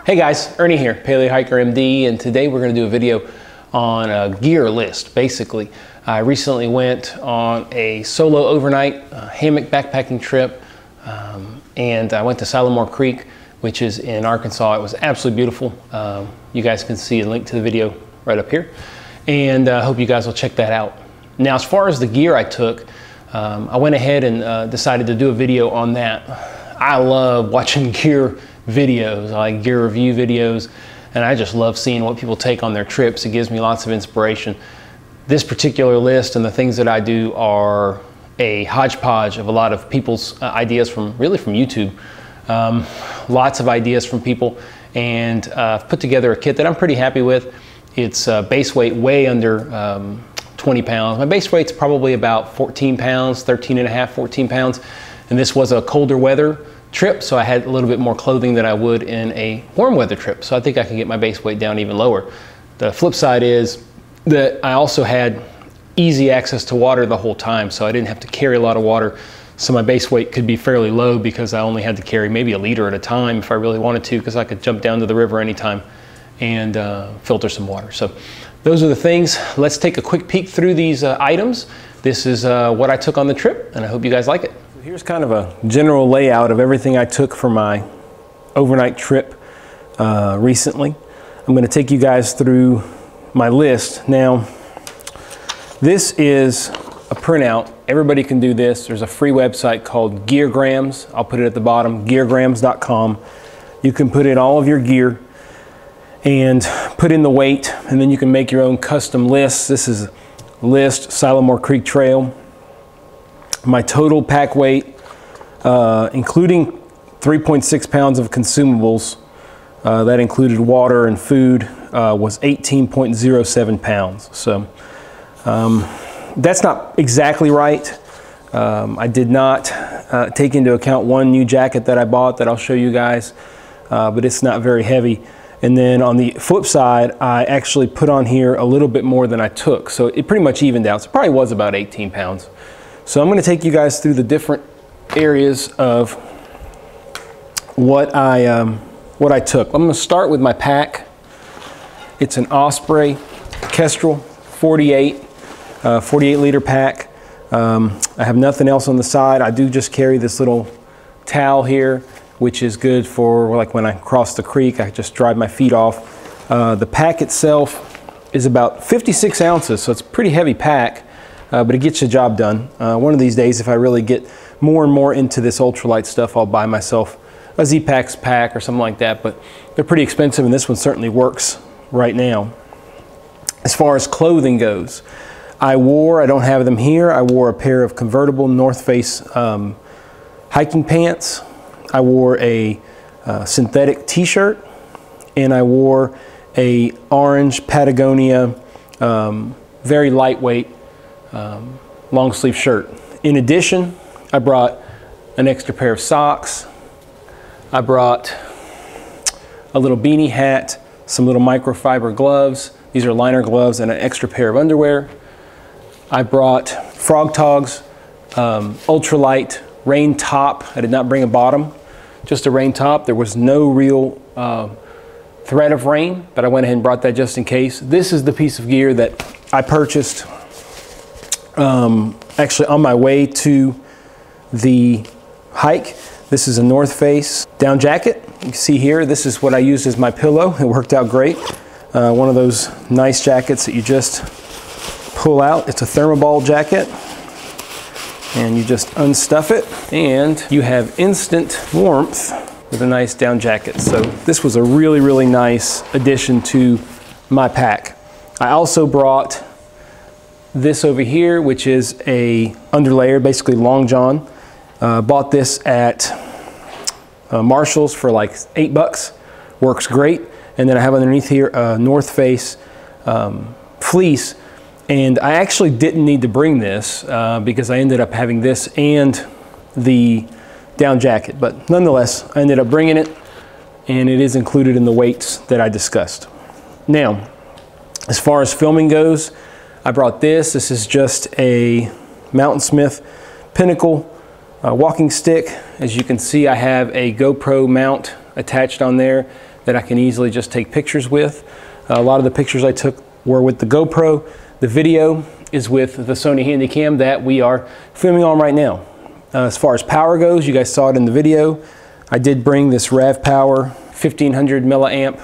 Hey guys, Ernie here, Paleo Hiker MD, and today we're going to do a video on a gear list. Basically, I recently went on a solo overnight hammock backpacking trip, and I went to Salamore Creek, which is in Arkansas. It was absolutely beautiful. You guys can see a link to the video right up here, and I hope you guys will check that out. Now, as far as the gear I took, I went ahead and decided to do a video on that. I love watching gear videos. I like gear review videos, and I just love seeing what people take on their trips. It gives me lots of inspiration. This particular list and the things that I do are a hodgepodge of a lot of people's ideas from YouTube. Lots of ideas from people, and I've put together a kit that I'm pretty happy with. It's base weight way under 20 pounds. My base weight's probably about 14 pounds, 13 and a half, 14 pounds. And this was a colder weather trip, so I had a little bit more clothing than I would in a warm weather trip. So I think I can get my base weight down even lower. The flip side is that I also had easy access to water the whole time, so I didn't have to carry a lot of water. So my base weight could be fairly low because I only had to carry maybe a liter at a time if I really wanted to, because I could jump down to the river anytime and filter some water. So those are the things. Let's take a quick peek through these items. This is what I took on the trip, and I hope you guys like it. Here's kind of a general layout of everything I took for my overnight trip recently. I'm going to take you guys through my list. Now, this is a printout. Everybody can do this. There's a free website called Geargrams. I'll put it at the bottom, geargrams.com. You can put in all of your gear and put in the weight, and then you can make your own custom lists. This is a list, Salamore Creek Trail. My total pack weight, including 3.6 pounds of consumables, that included water and food, was 18.07 pounds. So that's not exactly right. I did not take into account one new jacket that I bought that I'll show you guys, but it's not very heavy. And then on the flip side, I actually put on here a little bit more than I took. So it pretty much evened out. So it probably was about 18 pounds. So I'm going to take you guys through the different areas of what I took. I'm going to start with my pack. It's an Osprey Kestrel 48 liter pack. I have nothing else on the side. I do just carry this little towel here, which is good for like when I cross the creek. I just dry my feet off. The pack itself is about 56 ounces, so it's a pretty heavy pack. But it gets the job done. One of these days, if I really get more and more into this ultralight stuff, I'll buy myself a Z-Pax pack or something like that, but they're pretty expensive, and this one certainly works right now. As far as clothing goes, I don't have them here, I wore a pair of convertible North Face hiking pants. I wore a synthetic t-shirt, and I wore a orange Patagonia very lightweight long sleeve shirt. In addition, I brought an extra pair of socks. I brought a little beanie hat, some little microfiber gloves. These are liner gloves, and an extra pair of underwear. I brought Frog Togs Ultralight rain top. I did not bring a bottom, just a rain top. There was no real threat of rain, but I went ahead and brought that just in case. This is the piece of gear that I purchased actually on my way to the hike. This is a North Face down jacket. You can see here, this is what I used as my pillow. It worked out great. One of those nice jackets that you just pull out. It's a thermoball jacket, and you just unstuff it, and you have instant warmth with a nice down jacket. So this was a really, really nice addition to my pack. I also brought this over here, which is a underlayer, basically long john. Bought this at Marshall's for like $8. Works great. And then I have underneath here a North Face fleece. And I actually didn't need to bring this because I ended up having this and the down jacket. But nonetheless, I ended up bringing it, and it is included in the weights that I discussed. Now, as far as filming goes, I brought this. This is just a Mountain Smith Pinnacle walking stick. As you can see, I have a GoPro mount attached on there. that I can easily just take pictures with. A lot of the pictures I took were with the GoPro. The video is with the Sony Handycam that we are filming on right now. As far as power goes, you guys saw it in the video. I did bring this RAV Power 1500 milliamp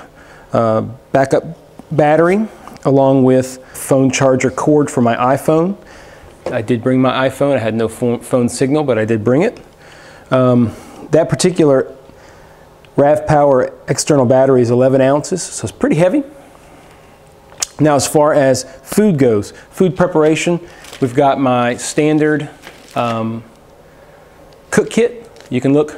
backup battery along with phone charger cord for my iPhone. I did bring my iPhone. I had no phone signal, but I did bring it. That particular RAV Power external battery is 11 ounces, so it's pretty heavy. Now, as far as food goes, food preparation, we've got my standard cook kit. You can look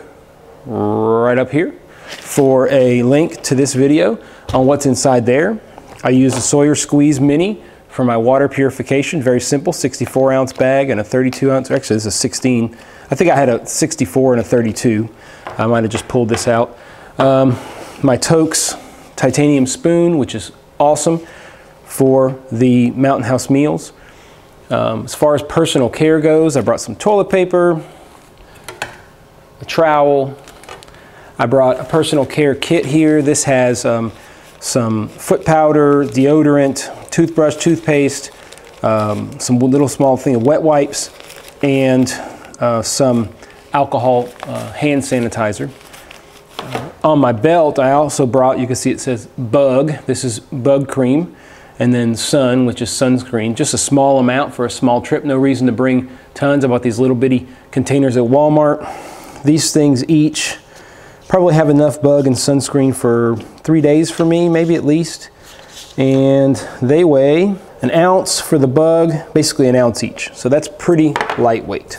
right up here for a link to this video on what's inside there. I use a Sawyer Squeeze Mini for my water purification. Very simple, 64 ounce bag and a 32 ounce, actually this is a 16. I think I had a 64 and a 32. I might have just pulled this out. My Tokes titanium spoon, which is awesome for the Mountain House meals. As far as personal care goes, I brought some toilet paper, a trowel. I brought a personal care kit here. This has some foot powder, deodorant, toothbrush, toothpaste, some little small thing of wet wipes, and some alcohol hand sanitizer. On my belt, I also brought, you can see it says Bug. This is bug cream. And then Sun, which is sunscreen. Just a small amount for a small trip. No reason to bring tons. I bought these little bitty containers at Walmart. These things each probably have enough bug and sunscreen for 3 days for me, maybe at least. And they weigh an ounce for the bug, basically an ounce each. So that's pretty lightweight.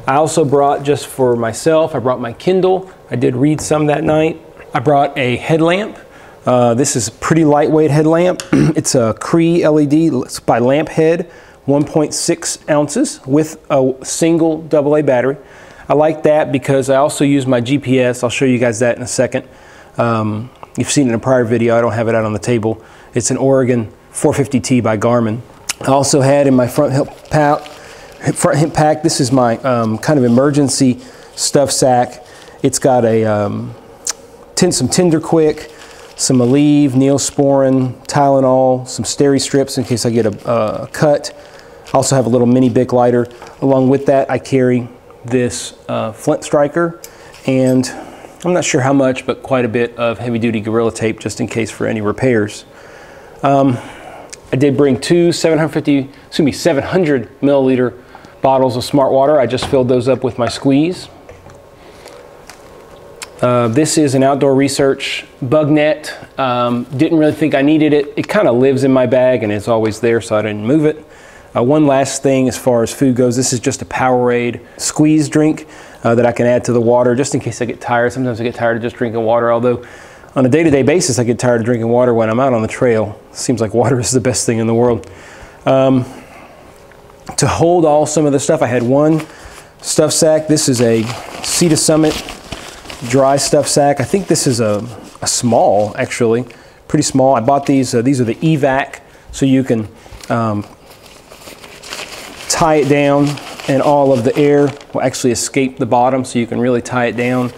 I also brought, just for myself, I brought my Kindle. I did read some that night. I brought a headlamp. This is a pretty lightweight headlamp. It's a Cree LED, it's by Lamp Head, 1.6 ounces with a single AA battery. I like that because I also use my GPS. I'll show you guys that in a second. You've seen it in a prior video. I don't have it out on the table. It's an Oregon 450T by Garmin. I also had in my front hip pack, this is my kind of emergency stuff sack. It's got a some Tender Quick, some Aleve, Neosporin, Tylenol, some Steri strips in case I get a cut. I also have a little mini Bic lighter. Along with that, I carry this Flint Striker, and I'm not sure how much, but quite a bit of heavy-duty Gorilla Tape just in case for any repairs. I did bring two 700 milliliter bottles of Smart Water. I just filled those up with my Squeeze. This is an Outdoor Research bug net. Didn't really think I needed it. It kind of lives in my bag and it's always there, so I didn't move it. One last thing as far as food goes, this is just a Powerade squeeze drink that I can add to the water just in case I get tired. Sometimes I get tired of just drinking water, although on a day-to-day basis I get tired of drinking water when I'm out on the trail. Seems like water is the best thing in the world. To hold all some of the stuff, I had one stuff sack. This is a Sea to Summit dry stuff sack. I think this is a small, actually, pretty small. I bought these. These are the EVAC, so you can tie it down and all of the air will actually escape the bottom, so you can really tie it down.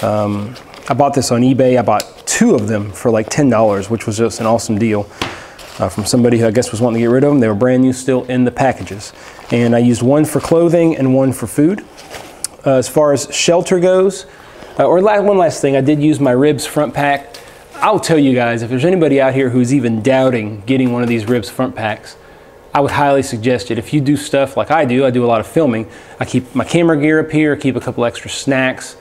I bought this on eBay. I bought two of them for like $10, which was just an awesome deal from somebody who I guess was wanting to get rid of them. They were brand new, still in the packages. And I used one for clothing and one for food. As far as shelter goes, one last thing, I did use my Ribs front pack. I'll tell you guys, if there's anybody out here who's even doubting getting one of these Ribs front packs, I would highly suggest it. If you do stuff like I do a lot of filming. I keep my camera gear up here, keep a couple extra snacks,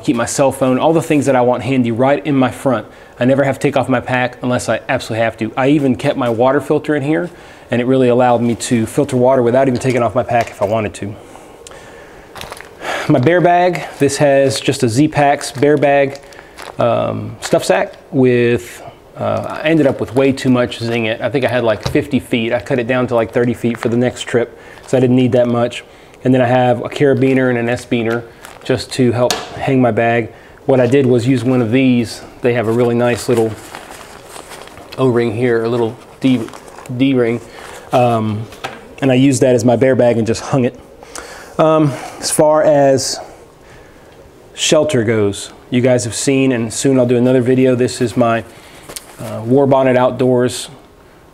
keep my cell phone, all the things that I want handy right in my front. I never have to take off my pack unless I absolutely have to. I even kept my water filter in here, and it really allowed me to filter water without even taking off my pack if I wanted to. My bear bag, this has just a Z-Packs bear bag stuff sack with, I ended up with way too much Zing It. I think I had like 50 feet. I cut it down to like 30 feet for the next trip, so I didn't need that much. And then I have a carabiner and an S-beaner just to help hang my bag. What I did was use one of these. They have a really nice little O-ring here, a little D-ring. And I used that as my bear bag and just hung it. As far as shelter goes. You guys have seen, and soon I'll do another video, this is my War Bonnet Outdoors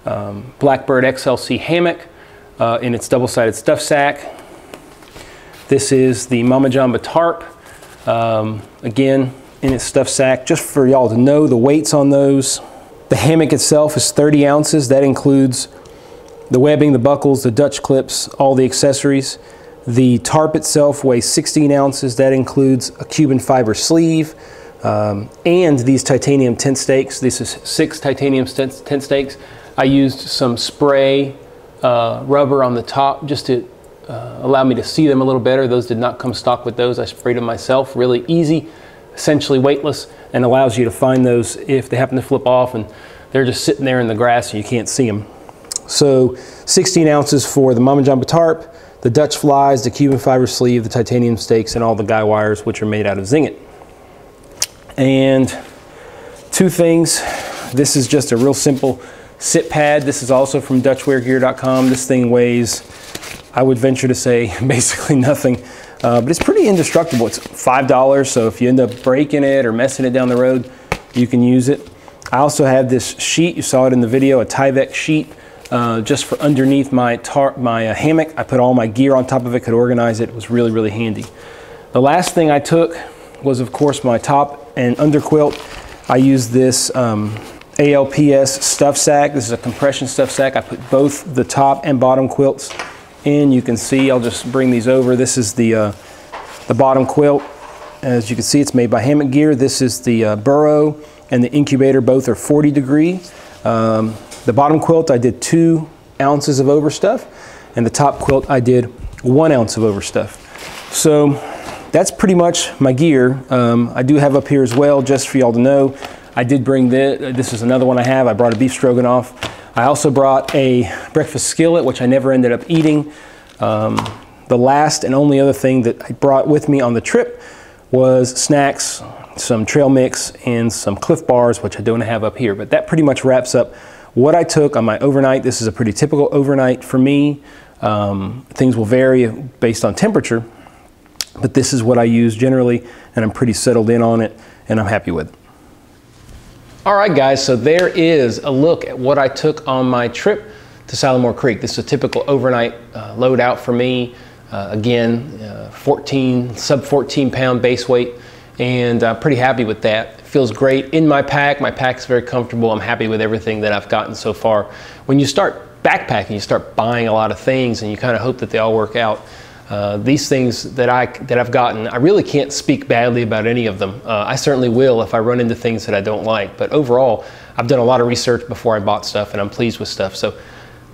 Blackbird XLC hammock in its double-sided stuff sack. This is the Mama Jamba tarp, again in its stuff sack. Just for y'all to know the weights on those. The hammock itself is 30 ounces. That includes the webbing, the buckles, the Dutch clips, all the accessories. The tarp itself weighs 16 ounces. That includes a Cuban fiber sleeve and these titanium tent stakes. This is 6 titanium tent stakes. I used some spray rubber on the top just to allow me to see them a little better. Those did not come stock with those. I sprayed them myself. Really easy, essentially weightless, and allows you to find those if they happen to flip off and they're just sitting there in the grass and you can't see them. So 16 ounces for the Mama Jamba tarp, the Dutch flies, the Cuban fiber sleeve, the titanium stakes, and all the guy wires, which are made out of zinget. And 2 things. This is just a real simple sit pad. This is also from DutchWearGear.com. This thing weighs, I would venture to say, basically nothing. But it's pretty indestructible. It's $5, so if you end up breaking it or messing it down the road, you can use it. I also have this sheet, you saw it in the video, a Tyvek sheet, just for underneath my hammock. I put all my gear on top of it, could organize it. It was really, really handy. The last thing I took was, of course, my top and under quilt. I used this ALPS stuff sack. This is a compression stuff sack. I put both the top and bottom quilts in. You can see, I'll just bring these over. This is the bottom quilt. As you can see, it's made by Hammock Gear. This is the burrow and the incubator. Both are 40 degree. The bottom quilt, I did 2 ounces of overstuff, and the top quilt, I did 1 ounce of overstuff. So that's pretty much my gear. I do have up here as well, just for y'all to know, I did bring this is another one I have. I brought a beef stroganoff. I also brought a breakfast skillet, which I never ended up eating. The last and only other thing that I brought with me on the trip was snacks, some trail mix, and some Cliff Bars, which I don't have up here. But that pretty much wraps up what I took on my overnight. This is a pretty typical overnight for me. Things will vary based on temperature, but this is what I use generally, and I'm pretty settled in on it, and I'm happy with it. All right, guys, so there is a look at what I took on my trip to Salamore Creek. This is a typical overnight loadout for me. Again, sub 14 pound base weight, and I'm pretty happy with that. It feels great in my pack. My pack's very comfortable. I'm happy with everything that I've gotten so far. When you start backpacking, you start buying a lot of things, and you kind of hope that they all work out. These things that I've gotten, I really can't speak badly about any of them. I certainly will if I run into things that I don't like, but overall, I've done a lot of research before I bought stuff, and I'm pleased with stuff. So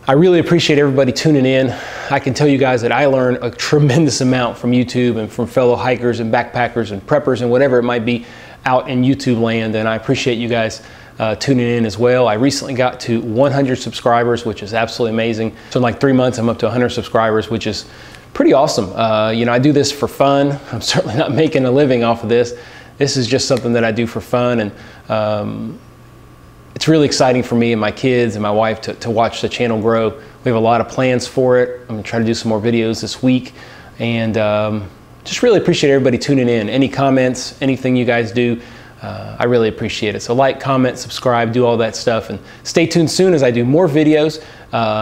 I really appreciate everybody tuning in. I can tell you guys that I learn a tremendous amount from YouTube and from fellow hikers and backpackers and preppers and whatever it might be out in YouTube land, and I appreciate you guys tuning in as well. I recently got to 100 subscribers, which is absolutely amazing. So in like 3 months, I'm up to 100 subscribers, which is pretty awesome. You know, I do this for fun. I'm certainly not making a living off of this. This is just something that I do for fun, and it's really exciting for me and my kids and my wife to watch the channel grow. We have a lot of plans for it. I'm gonna try to do some more videos this week, and just really appreciate everybody tuning in. Any comments, anything you guys do, I really appreciate it. So like, comment, subscribe, do all that stuff, and stay tuned soon as I do more videos,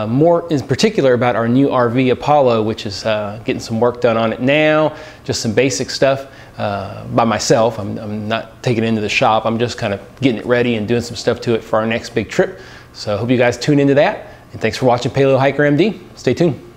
more in particular about our new RV Apollo, which is getting some work done on it now, just some basic stuff by myself. I'm not taking it into the shop. I'm just kind of getting it ready and doing some stuff to it for our next big trip. So I hope you guys tune into that, and thanks for watching Paleo Hiker MD. Stay tuned.